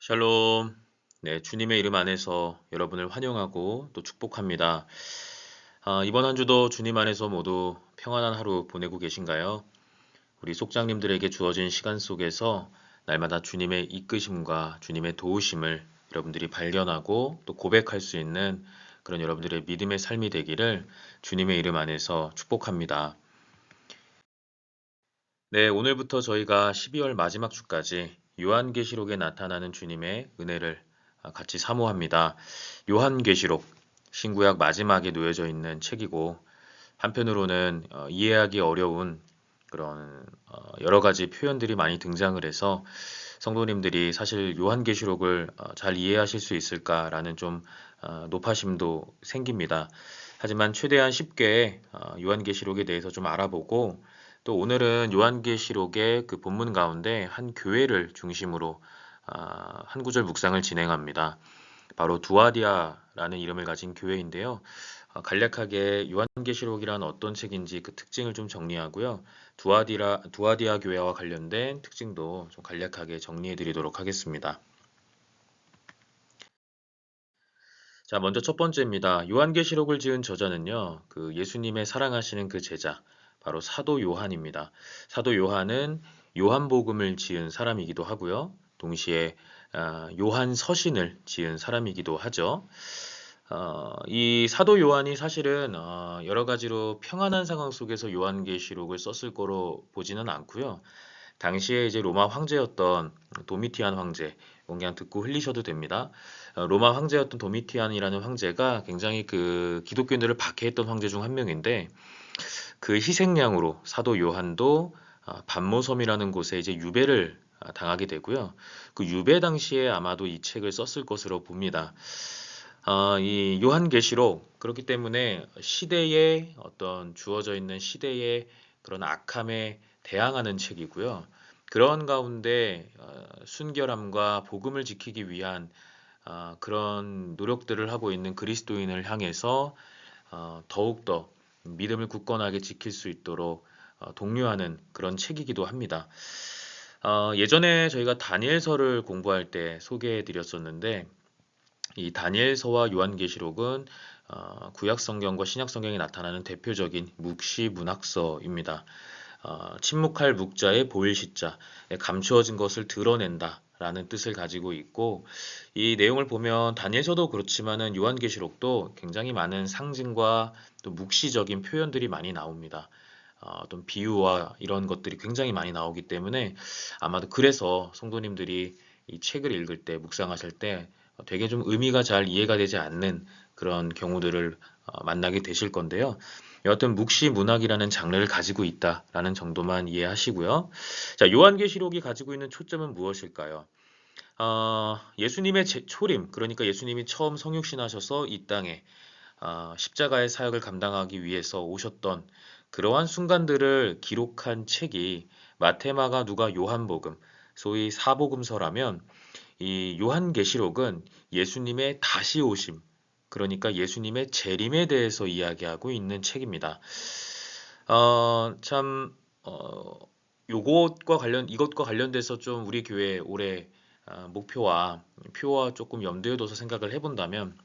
샬롬. 네, 주님의 이름 안에서 여러분을 환영하고 또 축복합니다. 이번 한 주도 주님 안에서 모두 평안한 하루 보내고 계신가요? 우리 속장님들에게 주어진 시간 속에서 날마다 주님의 이끄심과 주님의 도우심을 여러분들이 발견하고 또 고백할 수 있는 그런 여러분들의 믿음의 삶이 되기를 주님의 이름 안에서 축복합니다. 네, 오늘부터 저희가 12월 마지막 주까지 요한계시록에 나타나는 주님의 은혜를 같이 사모합니다. 요한계시록, 신구약 마지막에 놓여져 있는 책이고 한편으로는 이해하기 어려운 그런 여러 가지 표현들이 많이 등장을 해서 성도님들이 사실 요한계시록을 잘 이해하실 수 있을까라는 좀 노파심도 생깁니다. 하지만 최대한 쉽게 요한계시록에 대해서 좀 알아보고 또 오늘은 요한계시록의 그 본문 가운데 한 교회를 중심으로 한 구절 묵상을 진행합니다. 바로 두아디아라는 이름을 가진 교회인데요. 간략하게 요한계시록이란 어떤 책인지 그 특징을 좀 정리하고요. 두아디아 교회와 관련된 특징도 좀 간략하게 정리해 드리도록 하겠습니다. 자, 먼저 첫 번째입니다. 요한계시록을 지은 저자는요, 그 예수님의 사랑하시는 그 제자, 바로 사도 요한입니다. 사도 요한은 요한복음을 지은 사람이기도 하고요. 동시에 요한 서신을 지은 사람이기도 하죠. 이 사도 요한이 사실은 여러 가지로 평안한 상황 속에서 요한계시록을 썼을 거로 보지는 않고요. 당시에 이제 로마 황제였던 도미티안 황제, 이건 그냥 듣고 흘리셔도 됩니다. 로마 황제였던 도미티안이라는 황제가 굉장히 그 기독교인들을 박해했던 황제 중 한 명인데 그 희생양으로 사도 요한도 반모섬이라는 곳에 이제 유배를 당하게 되고요. 그 유배 당시에 아마도 이 책을 썼을 것으로 봅니다. 이 요한계시록 그렇기 때문에 시대에 어떤 주어져 있는 시대의 그런 악함에 대항하는 책이고요. 그런 가운데 순결함과 복음을 지키기 위한 그런 노력들을 하고 있는 그리스도인을 향해서 더욱더 믿음을 굳건하게 지킬 수 있도록 독려하는 그런 책이기도 합니다. 예전에 저희가 다니엘서를 공부할 때 소개해 드렸었는데 이 다니엘서와 요한계시록은 구약 성경과 신약 성경에 나타나는 대표적인 묵시 문학서입니다. 침묵할 묵자의 보일 시자, 감추어진 것을 드러낸다. 라는 뜻을 가지고 있고 이 내용을 보면 다니엘서도 그렇지만은 요한계시록도 굉장히 많은 상징과 또 묵시적인 표현들이 많이 나옵니다. 어떤 비유와 이런 것들이 굉장히 많이 나오기 때문에 아마도 그래서 성도님들이 이 책을 읽을 때 묵상하실 때 되게 좀 의미가 잘 이해가 되지 않는 그런 경우들을 만나게 되실 건데요. 여하튼 묵시 문학이라는 장르를 가지고 있다라는 정도만 이해하시고요. 자, 요한계시록이 가지고 있는 초점은 무엇일까요? 예수님의 초림, 그러니까 예수님이 처음 성육신하셔서 이 땅에 십자가의 사역을 감당하기 위해서 오셨던 그러한 순간들을 기록한 책이 마테마가 누가 요한복음, 소위 사복음서라면 이 요한계시록은 예수님의 다시 오심, 그러니까 예수님의 재림에 대해서 이야기하고 있는 책입니다. 참, 이것과 관련돼서 좀 우리 교회 올해 목표와 표와 조금 염두에 둬서 생각을 해본다면,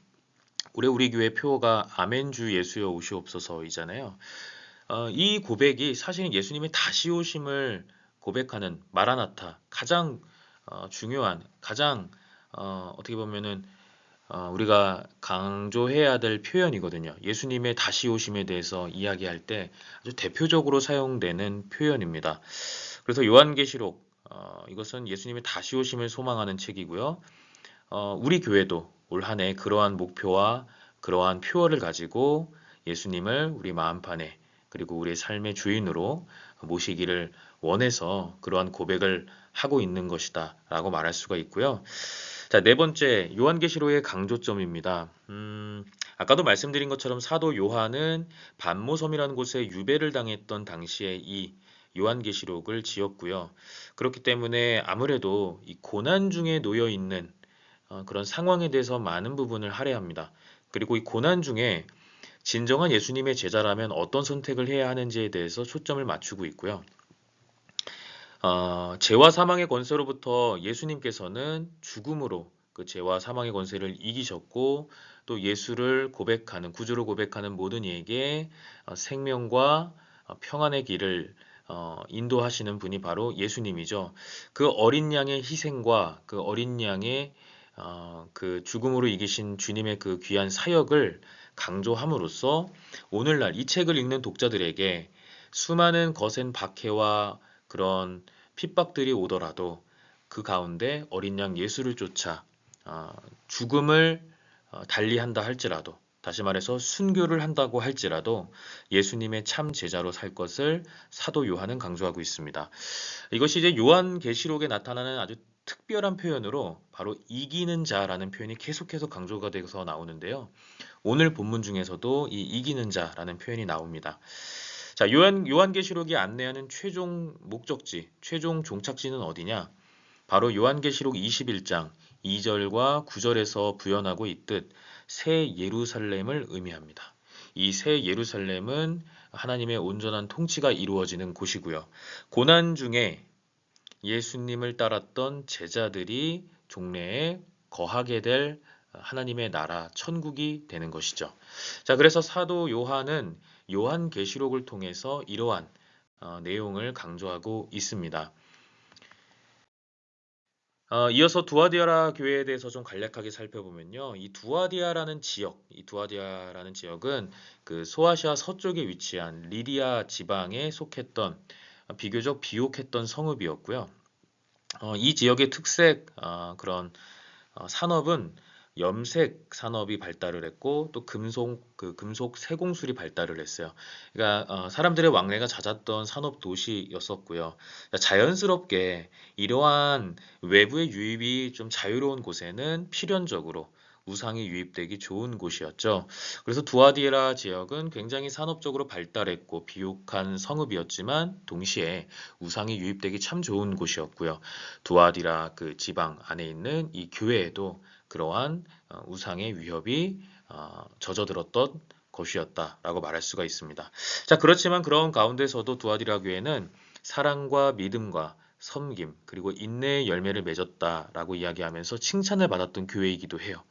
올해 우리 교회 표어가 아멘 주 예수여 오시옵소서이잖아요. 이 고백이 사실은 예수님의 다시 오심을 고백하는 마라나타 가장 중요한 가장 어떻게 보면은 우리가 강조해야 될 표현이거든요. 예수님의 다시 오심에 대해서 이야기할 때 아주 대표적으로 사용되는 표현입니다. 그래서 요한계시록 이것은 예수님의 다시 오심을 소망하는 책이고요. 우리 교회도 올 한 해 그러한 목표와 그러한 표어를 가지고 예수님을 우리 마음판에 그리고 우리의 삶의 주인으로 모시기를 원해서 그러한 고백을 하고 있는 것이다 라고 말할 수가 있고요. 자, 네 번째, 요한계시록의 강조점입니다. 아까도 말씀드린 것처럼 사도 요한은 반모섬이라는 곳에 유배를 당했던 당시에 이 요한계시록을 지었고요. 그렇기 때문에 아무래도 이 고난 중에 놓여 있는 그런 상황에 대해서 많은 부분을 할애합니다. 그리고 이 고난 중에 진정한 예수님의 제자라면 어떤 선택을 해야 하는지에 대해서 초점을 맞추고 있고요. 죄와 사망의 권세로부터 예수님께서는 죽음으로 그 죄와 사망의 권세를 이기셨고 또 예수를 고백하는 구주로 고백하는 모든 이에게 생명과 평안의 길을 인도하시는 분이 바로 예수님이죠. 그 어린 양의 희생과 그 어린 양의 그 죽음으로 이기신 주님의 그 귀한 사역을 강조함으로써 오늘날 이 책을 읽는 독자들에게 수많은 거센 박해와 그런 핍박들이 오더라도 그 가운데 어린 양 예수를 쫓아 죽음을 달리한다 할지라도 다시 말해서 순교를 한다고 할지라도 예수님의 참 제자로 살 것을 사도 요한은 강조하고 있습니다. 이것이 이제 요한계시록에 나타나는 아주 특별한 표현으로 바로 이기는 자라는 표현이 계속해서 강조가 돼서 나오는데요. 오늘 본문 중에서도 이 이기는 자라는 표현이 나옵니다. 자, 요한계시록이 안내하는 최종 목적지, 최종 종착지는 어디냐? 바로 요한계시록 21장 2절과 9절에서 부연하고 있듯 새 예루살렘을 의미합니다. 이 새 예루살렘은 하나님의 온전한 통치가 이루어지는 곳이고요. 고난 중에 예수님을 따랐던 제자들이 종래에 거하게 될 하나님의 나라 천국이 되는 것이죠. 자, 그래서 사도 요한은 요한계시록을 통해서 이러한 내용을 강조하고 있습니다. 이어서 두아디아라 교회에 대해서 좀 간략하게 살펴보면요. 이 두아디아라는 지역은 그 소아시아 서쪽에 위치한 리디아 지방에 속했던 비교적 비옥했던 성읍이었고요. 이 지역의 특색 그런 산업은 염색 산업이 발달을 했고 또 금속 세공술이 발달을 했어요. 그러니까 사람들의 왕래가 잦았던 산업 도시였었고요. 그러니까 자연스럽게 이러한 외부의 유입이 좀 자유로운 곳에는 필연적으로 우상이 유입되기 좋은 곳이었죠. 그래서 두아디라 지역은 굉장히 산업적으로 발달했고 비옥한 성읍이었지만 동시에 우상이 유입되기 참 좋은 곳이었고요. 두아디라 그 지방 안에 있는 이 교회에도 그러한 우상의 위협이 젖어들었던 것이었다라고 말할 수가 있습니다. 자, 그렇지만 그런 가운데서도 두아디라 교회는 사랑과 믿음과 섬김 그리고 인내의 열매를 맺었다라고 이야기하면서 칭찬을 받았던 교회이기도 해요.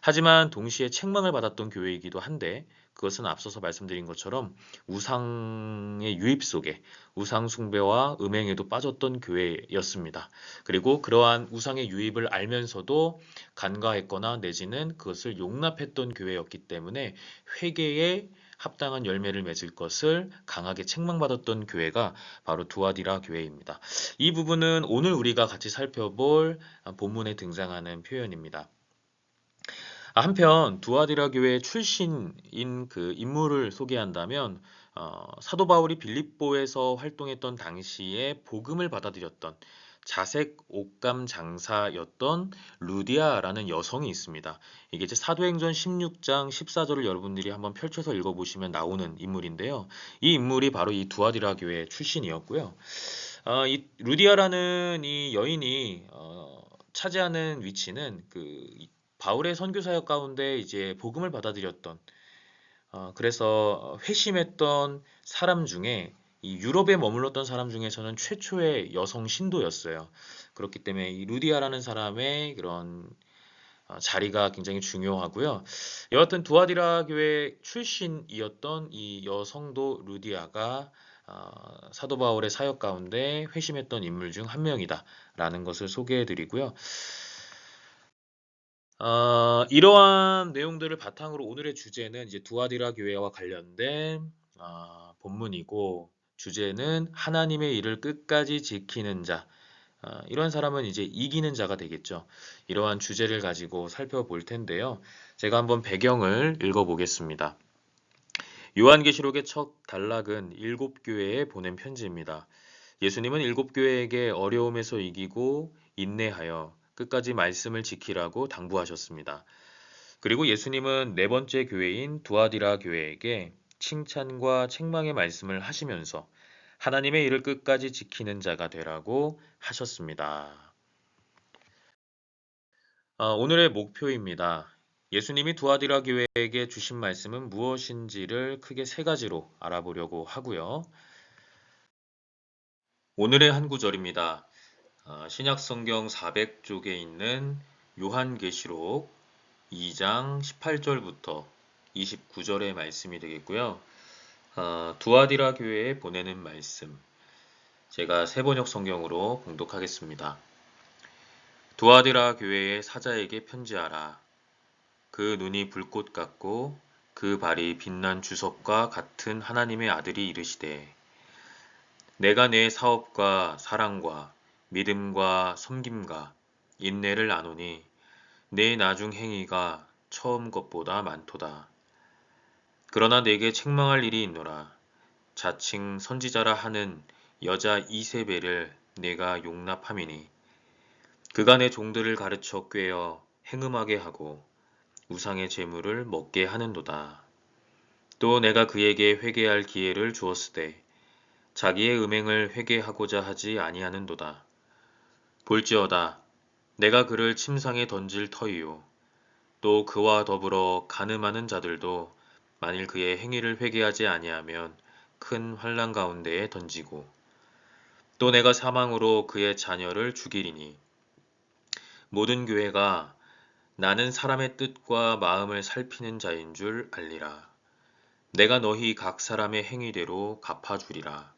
하지만 동시에 책망을 받았던 교회이기도 한데 그것은 앞서서 말씀드린 것처럼 우상의 유입 속에 우상 숭배와 음행에도 빠졌던 교회였습니다. 그리고 그러한 우상의 유입을 알면서도 간과했거나 내지는 그것을 용납했던 교회였기 때문에 회개에 합당한 열매를 맺을 것을 강하게 책망받았던 교회가 바로 두아디라 교회입니다. 이 부분은 오늘 우리가 같이 살펴볼 본문에 등장하는 표현입니다. 한편 두아디라 교회 출신인 그 인물을 소개한다면 사도 바울이 빌립보에서 활동했던 당시에 복음을 받아들였던 자색 옷감 장사였던 루디아라는 여성이 있습니다. 이게 이제 사도행전 16장 14절을 여러분들이 한번 펼쳐서 읽어보시면 나오는 인물인데요. 이 인물이 바로 이 두아디라 교회 출신이었고요. 이 루디아라는 이 여인이 차지하는 위치는 그 바울의 선교 사역 가운데 이제 복음을 받아들였던 그래서 회심했던 사람 중에 이 유럽에 머물렀던 사람 중에서는 최초의 여성 신도였어요. 그렇기 때문에 이 루디아라는 사람의 그런 자리가 굉장히 중요하고요. 여하튼 두아디라 교회 출신이었던 이 여성도 루디아가 사도 바울의 사역 가운데 회심했던 인물 중 한 명이다라는 것을 소개해드리고요. 이러한 내용들을 바탕으로 오늘의 주제는 이제 두아디라 교회와 관련된 본문이고 주제는 하나님의 일을 끝까지 지키는 자. 이러한 사람은 이제 이기는 자가 되겠죠. 이러한 주제를 가지고 살펴볼 텐데요. 제가 한번 배경을 읽어보겠습니다. 요한계시록의 첫 단락은 7교회에 보낸 편지입니다. 예수님은 7교회에게 어려움에서 이기고 인내하여 끝까지 말씀을 지키라고 당부하셨습니다. 그리고 예수님은 네 번째 교회인 두아디라 교회에게 칭찬과 책망의 말씀을 하시면서 하나님의 일을 끝까지 지키는 자가 되라고 하셨습니다. 오늘의 목표입니다. 예수님이 두아디라 교회에게 주신 말씀은 무엇인지를 크게 세 가지로 알아보려고 하고요. 오늘의 한 구절입니다. 신약 성경 400쪽에 있는 요한계시록 2장 18절부터 29절의 말씀이 되겠고요. 두아디라 교회에 보내는 말씀. 제가 세번역 성경으로 봉독하겠습니다. 두아디라 교회의 사자에게 편지하라. 그 눈이 불꽃 같고 그 발이 빛난 주석과 같은 하나님의 아들이 이르시되 내가 내 사업과 사랑과 믿음과 섬김과 인내를 아노니 내 나중 행위가 처음 것보다 많도다. 그러나 내게 책망할 일이 있노라. 자칭 선지자라 하는 여자 이세벨을 내가 용납함이니 그가 내 종들을 가르쳐 꾀어 행음하게 하고 우상의 제물을 먹게 하는도다. 또 내가 그에게 회개할 기회를 주었으되 자기의 음행을 회개하고자 하지 아니하는도다. 볼지어다 내가 그를 침상에 던질 터이요 또 그와 더불어 간음하는 자들도 만일 그의 행위를 회개하지 아니하면 큰 환난 가운데에 던지고 또 내가 사망으로 그의 자녀를 죽이리니 모든 교회가 나는 사람의 뜻과 마음을 살피는 자인 줄 알리라. 내가 너희 각 사람의 행위대로 갚아주리라.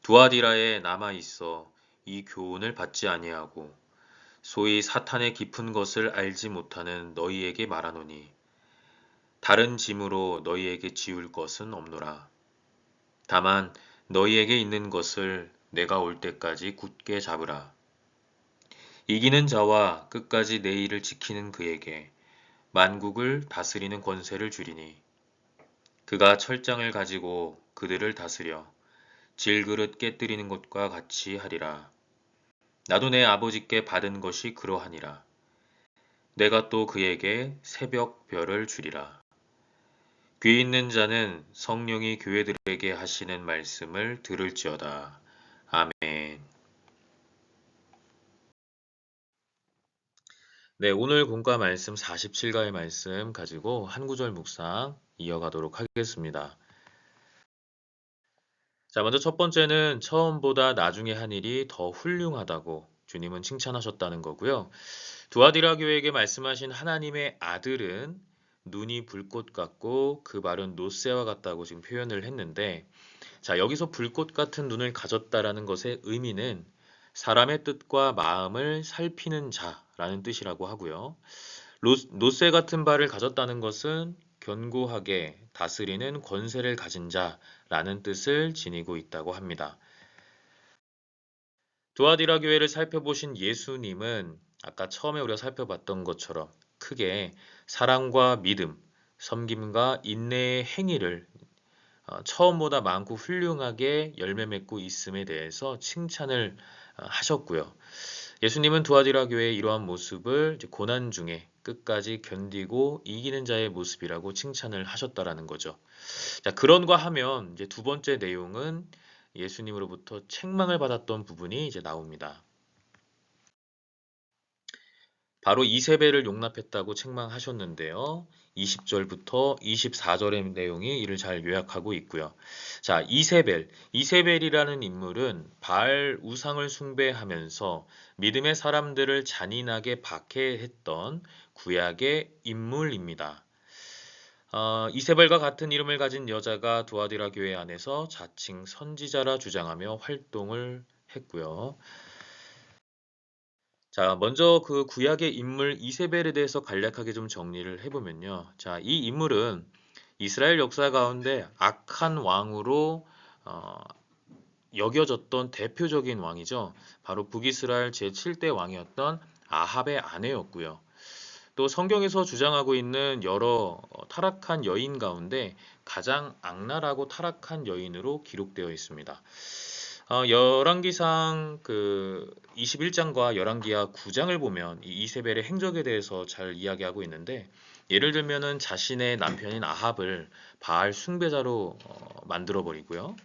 두아디라에 남아 있어 이 교훈을 받지 아니하고 소위 사탄의 깊은 것을 알지 못하는 너희에게 말하노니 다른 짐으로 너희에게 지울 것은 없노라. 다만 너희에게 있는 것을 내가 올 때까지 굳게 잡으라. 이기는 자와 끝까지 내 일을 지키는 그에게 만국을 다스리는 권세를 주리니 그가 철장을 가지고 그들을 다스려 질그릇 깨뜨리는 것과 같이 하리라. 나도 내 아버지께 받은 것이 그러하니라. 내가 또 그에게 새벽 별을 주리라. 귀 있는 자는 성령이 교회들에게 하시는 말씀을 들을지어다. 아멘. 네, 오늘 본과 말씀 47가의 말씀 가지고 한 구절 묵상 이어가도록 하겠습니다. 자, 먼저 첫 번째는 처음보다 나중에 한 일이 더 훌륭하다고 주님은 칭찬하셨다는 거고요. 두아디라 교회에게 말씀하신 하나님의 아들은 눈이 불꽃 같고 그 발은 노새와 같다고 지금 표현을 했는데, 자, 여기서 불꽃 같은 눈을 가졌다라는 것의 의미는 사람의 뜻과 마음을 살피는 자라는 뜻이라고 하고요. 노새 같은 발을 가졌다는 것은 견고하게 다스리는 권세를 가진 자라는 뜻을 지니고 있다고 합니다. 두아디라 교회를 살펴보신 예수님은 아까 처음에 우리가 살펴봤던 것처럼 크게 사랑과 믿음, 섬김과 인내의 행위를 처음보다 많고 훌륭하게 열매 맺고 있음에 대해서 칭찬을 하셨고요. 예수님은 두아디라 교회의 이러한 모습을 고난 중에 끝까지 견디고 이기는 자의 모습이라고 칭찬을 하셨다라는 거죠. 자, 그런가 하면 이제 두 번째 내용은 예수님으로부터 책망을 받았던 부분이 이제 나옵니다. 바로 이세벨을 용납했다고 책망하셨는데요. 20절부터 24절의 내용이 이를 잘 요약하고 있고요. 자, 이세벨이라는 인물은 바알 우상을 숭배하면서 믿음의 사람들을 잔인하게 박해했던 구약의 인물입니다. 이세벨과 같은 이름을 가진 여자가 두아디라 교회 안에서 자칭 선지자라 주장하며 활동을 했고요. 자, 먼저 그 구약의 인물 이세벨에 대해서 간략하게 좀 정리를 해보면요. 자, 이 인물은 이스라엘 역사 가운데 악한 왕으로 여겨졌던 대표적인 왕이죠. 바로 북이스라엘 제7대 왕이었던 아합의 아내였고요. 또 성경에서 주장하고 있는 여러 타락한 여인 가운데 가장 악랄하고 타락한 여인으로 기록되어 있습니다. 열왕기상 그 21장과 열왕기하 9장을 보면 이 이세벨의 행적에 대해서 잘 이야기하고 있는데, 예를 들면은 자신의 남편인 아합을 바알 숭배자로 만들어 버리고요.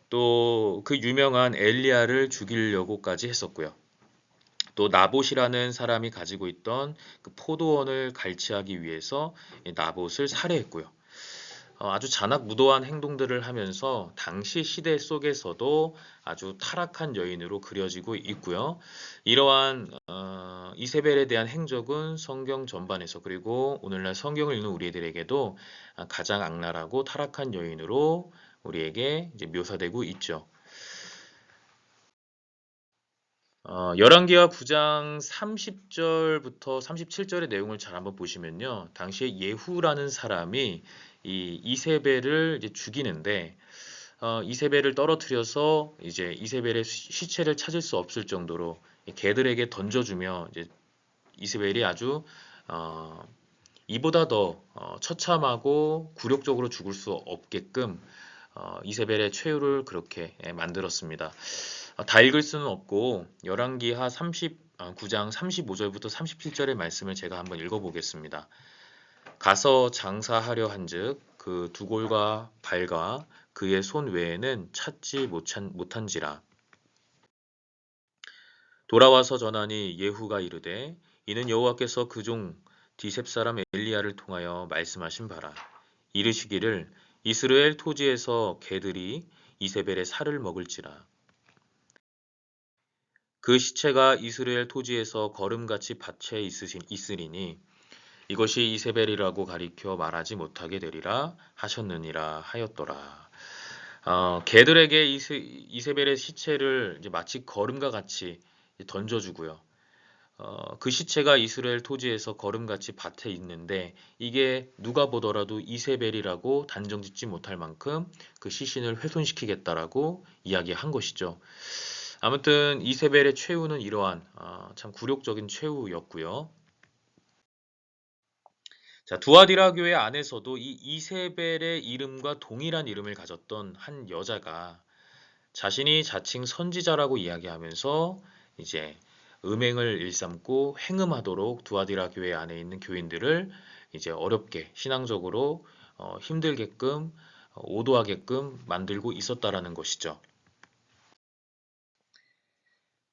또 그 유명한 엘리야를 죽이려고까지 했었고요. 또 나봇이라는 사람이 가지고 있던 그 포도원을 갈취하기 위해서 나봇을 살해했고요. 아주 잔악무도한 행동들을 하면서 당시 시대 속에서도 아주 타락한 여인으로 그려지고 있고요. 이러한 이세벨에 대한 행적은 성경 전반에서 그리고 오늘날 성경을 읽는 우리들에게도 가장 악랄하고 타락한 여인으로 우리에게 이제 묘사되고 있죠. 열왕기하 9장 30절부터 37절의 내용을 잘 한번 보시면요. 당시에 예후라는 사람이 이 이세벨을 이제 죽이는데 이세벨을 떨어뜨려서 이제 이세벨의 시체를 찾을 수 없을 정도로 개들에게 던져주며 이제 이세벨이 아주 어, 이보다 더 처참하고 굴욕적으로 죽을 수 없게끔 이세벨의 최후를 그렇게 만들었습니다. 다 읽을 수는 없고 열왕기하 9장 35절부터 37절의 말씀을 제가 한번 읽어보겠습니다. 가서 장사하려 한즉 그 두골과 발과 그의 손 외에는 찾지 못한지라. 돌아와서 전하니 예후가 이르되 이는 여호와께서 그 종 디셉 사람 엘리야를 통하여 말씀하신 바라. 이르시기를 이스라엘 토지에서 개들이 이세벨의 살을 먹을지라. 그 시체가 이스라엘 토지에서 거름같이 밭에 있으리니 이것이 이세벨이라고 가리켜 말하지 못하게 되리라 하셨느니라 하였더라. 개들에게 이세벨의 시체를 이제 마치 거름과 같이 던져주고요. 그 시체가 이스라엘 토지에서 거름같이 밭에 있는데 이게 누가 보더라도 이세벨이라고 단정짓지 못할 만큼 그 시신을 훼손시키겠다라고 이야기한 것이죠. 아무튼 이세벨의 최후는 이러한 참 굴욕적인 최후였고요. 자, 두아디라 교회 안에서도 이 이세벨의 이름과 동일한 이름을 가졌던 한 여자가 자신이 자칭 선지자라고 이야기하면서 이제 음행을 일삼고 행음하도록 두아디라 교회 안에 있는 교인들을 이제 어렵게 신앙적으로 힘들게끔 오도하게끔 만들고 있었다라는 것이죠.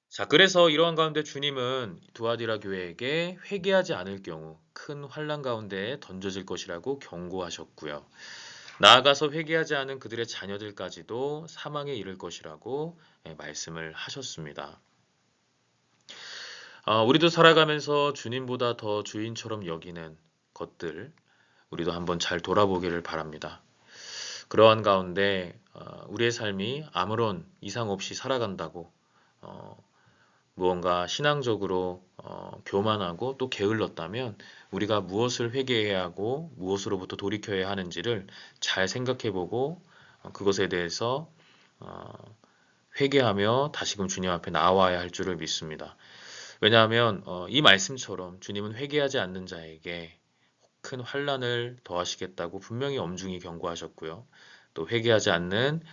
자, 그래서 이러한 가운데 주님은 두아디라 교회에게 회개하지 않을 경우 큰 환난 가운데에 던져질 것이라고 경고하셨고요. 나아가서 회개하지 않은 그들의 자녀들까지도 사망에 이를 것이라고 말씀을 하셨습니다. 우리도 살아가면서 주님보다 더 주인처럼 여기는 것들, 우리도 한번 잘 돌아보기를 바랍니다. 그러한 가운데 우리의 삶이 아무런 이상 없이 살아간다고 무언가 신앙적으로 교만하고 또 게을렀다면 우리가 무엇을 회개해야 하고 무엇으로부터 돌이켜야 하는지를 잘 생각해보고 그것에 대해서 회개하며 다시금 주님 앞에 나와야 할 줄을 믿습니다. 왜냐하면 이 말씀처럼 주님은 회개하지 않는 자에게 큰 환난을 더하시겠다고 분명히 엄중히 경고하셨고요. 또 회개하지 않는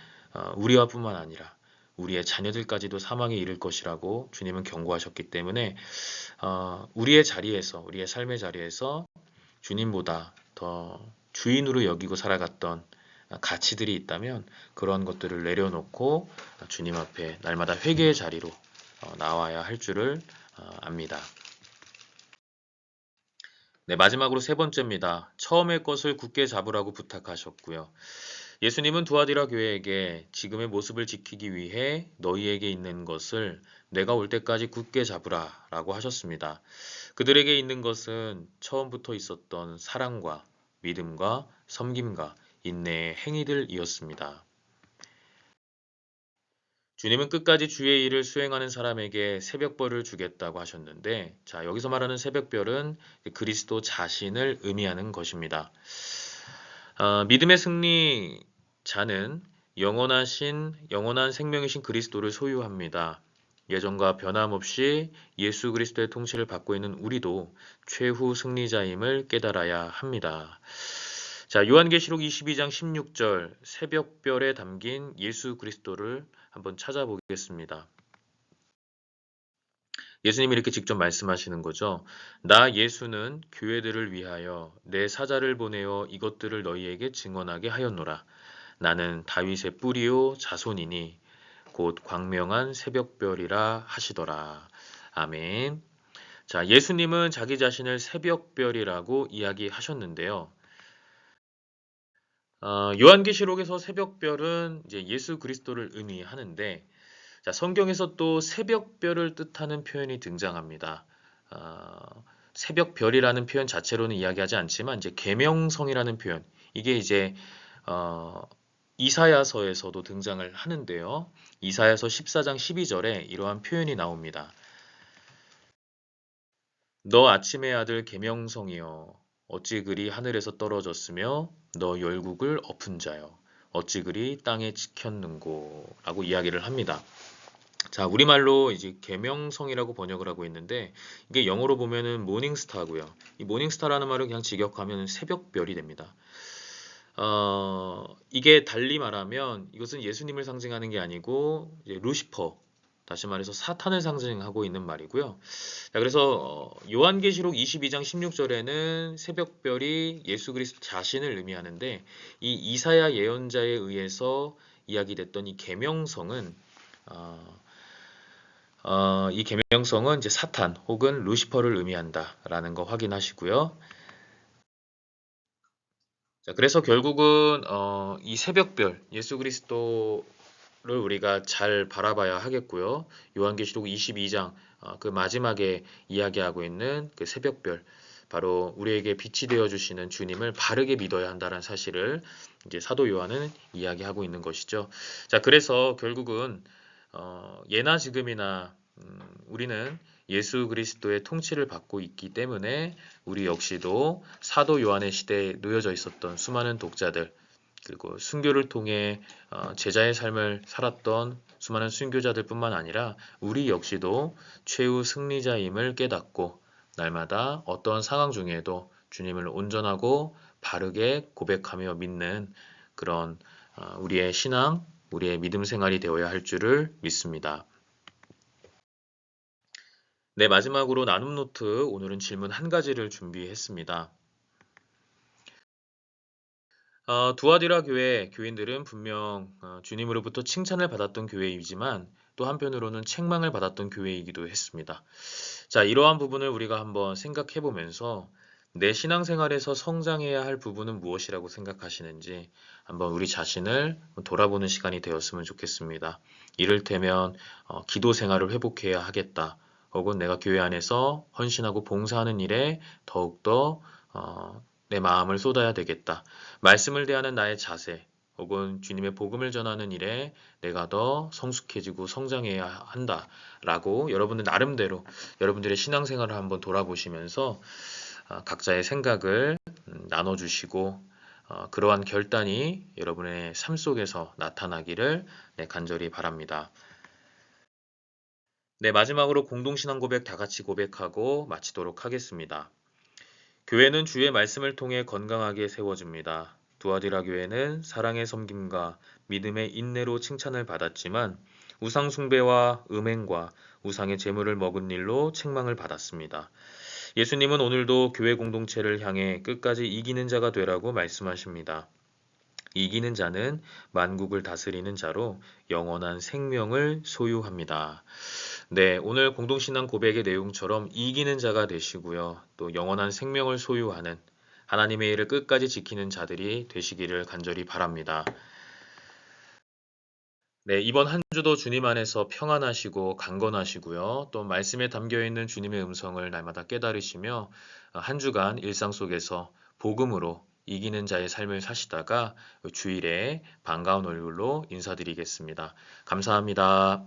우리와 뿐만 아니라 우리의 자녀들까지도 사망에 이를 것이라고 주님은 경고하셨기 때문에 우리의 자리에서 우리의 삶의 자리에서 주님보다 더 주인으로 여기고 살아갔던 가치들이 있다면 그런 것들을 내려놓고 주님 앞에 날마다 회개의 자리로 나와야 할 줄을 압니다. 네, 마지막으로 세 번째입니다. 처음의 것을 굳게 잡으라고 부탁하셨고요. 예수님은 두아디라 교회에게 지금의 모습을 지키기 위해 너희에게 있는 것을 내가 올 때까지 굳게 잡으라 라고 하셨습니다. 그들에게 있는 것은 처음부터 있었던 사랑과 믿음과 섬김과 인내의 행위들이었습니다. 주님은 끝까지 주의 일을 수행하는 사람에게 새벽별을 주겠다고 하셨는데, 자, 여기서 말하는 새벽별은 그리스도 자신을 의미하는 것입니다. 믿음의 승리자는 영원한 생명이신 그리스도를 소유합니다. 예전과 변함없이 예수 그리스도의 통치를 받고 있는 우리도 최후 승리자임을 깨달아야 합니다. 자, 요한계시록 22장 16절 새벽별에 담긴 예수 그리스도를 한번 찾아보겠습니다. 예수님이 이렇게 직접 말씀하시는 거죠. 나 예수는 교회들을 위하여 내 사자를 보내어 이것들을 너희에게 증언하게 하였노라. 나는 다윗의 뿌리요 자손이니 곧 광명한 새벽별이라 하시더라. 아멘. 자, 예수님은 자기 자신을 새벽별이라고 이야기하셨는데요. 요한계시록에서 새벽별은 이제 예수 그리스도를 의미하는데, 자, 성경에서 또 새벽별을 뜻하는 표현이 등장합니다. 새벽별이라는 표현 자체로는 이야기하지 않지만 이제 계명성이라는 표현, 이게 이제 어, 이사야서에서도 등장을 하는데요. 이사야서 14장 12절에 이러한 표현이 나옵니다. 너 아침의 아들 계명성이여 어찌 그리 하늘에서 떨어졌으며 너 열국을 엎은 자여 어찌 그리 땅에 지켰는고 라고 이야기를 합니다. 자, 우리말로 이제 계명성이라고 번역을 하고 있는데 이게 영어로 보면은 모닝스타고요. 이 모닝스타라는 말을 그냥 직역하면 새벽별이 됩니다. 이게 달리 말하면 이것은 예수님을 상징하는 게 아니고 이제 루시퍼, 다시 말해서 사탄을 상징하고 있는 말이고요. 자, 그래서 요한계시록 22장 16절에는 새벽별이 예수 그리스도 자신을 의미하는데 이 이사야 예언자에 의해서 이야기됐던 이 계명성은 이 계명성은 이제 사탄 혹은 루시퍼를 의미한다라는 거 확인하시고요. 자, 그래서 결국은 이 새벽별 예수 그리스도를 우리가 잘 바라봐야 하겠고요. 요한계시록 22장 그 마지막에 이야기하고 있는 그 새벽별 바로 우리에게 빛이 되어 주시는 주님을 바르게 믿어야 한다는 사실을 이제 사도 요한은 이야기하고 있는 것이죠. 자, 그래서 결국은 예나 지금이나 우리는 예수 그리스도의 통치를 받고 있기 때문에 우리 역시도 사도 요한의 시대에 놓여져 있었던 수많은 독자들 그리고 순교를 통해 제자의 삶을 살았던 수많은 순교자들뿐만 아니라 우리 역시도 최후 승리자임을 깨닫고 날마다 어떠한 상황 중에도 주님을 온전하고 바르게 고백하며 믿는 그런 우리의 신앙, 우리의 믿음 생활이 되어야 할 줄을 믿습니다. 네, 마지막으로 나눔 노트 오늘은 질문 한 가지를 준비했습니다. 두아디라 교회 교인들은 분명 주님으로부터 칭찬을 받았던 교회이지만 또 한편으로는 책망을 받았던 교회이기도 했습니다. 자, 이러한 부분을 우리가 한번 생각해 보면서 내 신앙생활에서 성장해야 할 부분은 무엇이라고 생각하시는지 한번 우리 자신을 돌아보는 시간이 되었으면 좋겠습니다. 이를테면 기도 생활을 회복해야 하겠다. 혹은 내가 교회 안에서 헌신하고 봉사하는 일에 더욱더 내 마음을 쏟아야 되겠다. 말씀을 대하는 나의 자세, 혹은 주님의 복음을 전하는 일에 내가 더 성숙해지고 성장해야 한다라고 여러분들 나름대로 여러분들의 신앙생활을 한번 돌아보시면서 각자의 생각을 나눠주시고 그러한 결단이 여러분의 삶 속에서 나타나기를 간절히 바랍니다. 네, 마지막으로 공동신앙 고백 다 같이 고백하고 마치도록 하겠습니다. 교회는 주의 말씀을 통해 건강하게 세워집니다. 두아디라 교회는 사랑의 섬김과 믿음의 인내로 칭찬을 받았지만 우상 숭배와 음행과 우상의 제물을 먹은 일로 책망을 받았습니다. 예수님은 오늘도 교회 공동체를 향해 끝까지 이기는 자가 되라고 말씀하십니다. 이기는 자는 만국을 다스리는 자로 영원한 생명을 소유합니다. 네, 오늘 공동신앙 고백의 내용처럼 이기는 자가 되시고요. 또 영원한 생명을 소유하는 하나님의 일을 끝까지 지키는 자들이 되시기를 간절히 바랍니다. 네, 이번 한 주도 주님 안에서 평안하시고 강건하시고요. 또 말씀에 담겨 있는 주님의 음성을 날마다 깨달으시며 한 주간 일상 속에서 복음으로 이기는 자의 삶을 사시다가 주일에 반가운 얼굴로 인사드리겠습니다. 감사합니다.